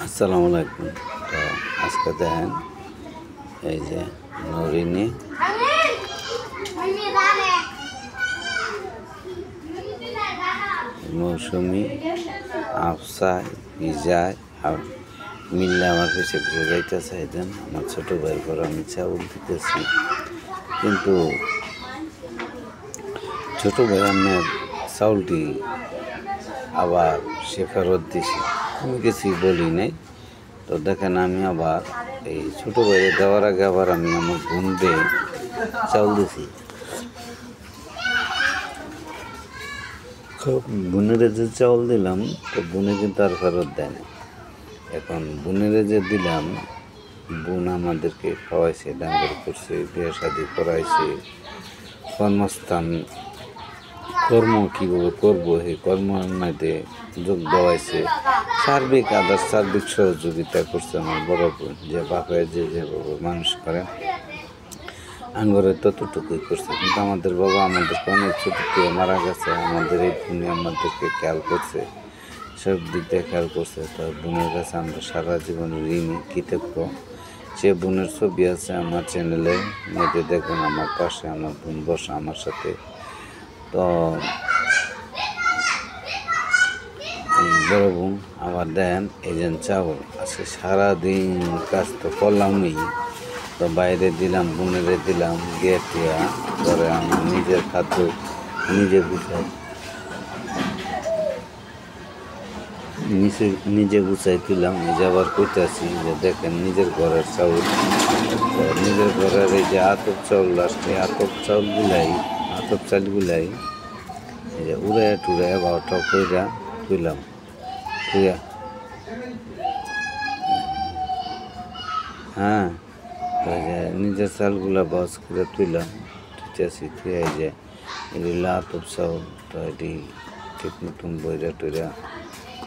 আসসালামু আলাইকুম। তো আজকে দেখেন এই যে নরিনী মৌসুমি আফসায় ইজায় আর মিল্লা আমার পিছিয়ে পিছিয়ে যাইতেছে। দেন আমার ছোটো ভাইয়ের পর আমি চাউল দিতেছি, কিন্তু ছোটো ভাই আমার চাউলটি আবার সে ফেরত দিছি, আমি কিছু বলি নাই। তো দেখেন আমি আবার এই ছোটো ভাইয়ের দেওয়ার আগে আবার আমি আমার বোনকে চাউল দিছি। বোনের যে চাউল দিলাম, তো বোনে কিন্তু আর ফেরত দেয় না। এখন বোনের যে দিলাম, বোন আমাদেরকে খাওয়াইছে, ডাঙ্গর করছে, বিয়ে শাদি করাইছে, কর্মস্থান কর্ম কীভাবে করবো সেই কর্মের মধ্যে যোগ দেওয়াইছে, সার্বিক সহযোগিতা করছে আমার বড় বোন। যে বাপে যেভাবে মানুষ করে আঙ্গরে ততটুকুই করছে, কিন্তু আমাদের বাবা আমাদেরকে অনেক ছোটো থেকে মারা গেছে। আমাদের এই বোনে আমাদেরকে খেয়াল করছে, সব দিক দিয়ে খেয়াল করছে। তো বোনের কাছে আমরা সারা জীবন ঋণী, কৃতজ্ঞ। সে বোনের ছবি আছে আমার চ্যানেলে, মেয়েদের দেখবেন আমার পাশে আমার বোন বসা আমার সাথে। তো বড় বোন আবার দেন এই যে চাউল আজকে সারাদিন কাজ তো করলামই, তো বাইরে দিলাম, বোনেরে দিলাম, দিয়ে টিয়া পরে আমার নিজের খাদ্য নিজে গুছাই তুললাম। নিজে আবার কইতেছি যে দেখেন নিজের ঘরের চাউল, নিজের ঘরের এই যে আতপ চাউল, আসলে আতপ চালগুলাই এই যে উড়াইয়া টুড়াইয়া বারোটা কইরা তুইলাম, তুইয়া হ্যাঁ, ওই যে নিজের চালগুলা বস করে তুইলাম, তুইতেছি তুই যে এগুলো আতপ চাউল। তো এটি ঠিক মতন বইরা টইরা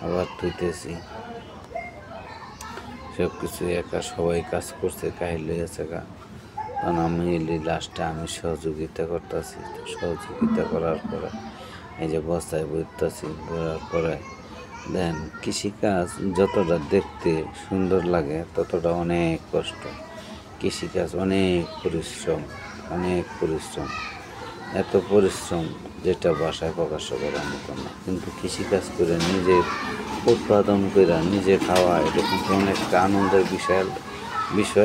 আবার তুইতেছি। সব কিছু একা সবাই কাজ করছে, কাহিল হয়েছে গা। কারণ আমি লাস্টে আমি সহযোগিতা করতেছি। সহযোগিতা করার পরে এই যে বস্তায় বইতেছি, বইয়ার পরে দেন কৃষিকাজ যতটা দেখতে সুন্দর লাগে ততটা অনেক কষ্ট। কৃষিকাজ অনেক পরিশ্রম, এত পরিশ্রম যেটা বাসায় প্রকাশ করার মতো না। কিন্তু কৃষিকাজ করে নিজের উৎপাদন করে নিজে খাওয়া, এটা কিন্তু অনেকটা আনন্দের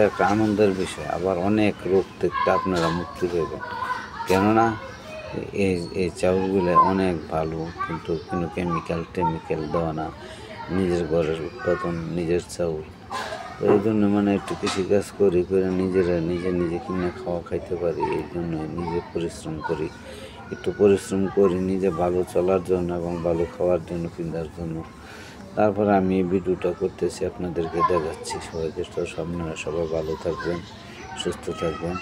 একটা আনন্দের বিষয়। আবার অনেক রোগ থেকে আপনারা মুক্তি পাবেন, কেননা এই চাউলগুলো অনেক ভালো, কিন্তু কোনো কেমিক্যাল দেওয়া না, নিজের ঘরের উৎপাদন, নিজের চাউল। তো এই জন্য মানে একটু কৃষিকাজ করে নিজে কিনে খাইতে পারি। এই জন্য নিজে পরিশ্রম করি নিজে ভালো চলার জন্য এবং ভালো খাওয়ার জন্য, কিনার জন্য। তারপরে আমি এই ভিডিওটা করতেছি, আপনাদেরকে দেখাচ্ছি। সবাইকে তো আপনারা সবাই ভালো থাকবেন, সুস্থ থাকবেন।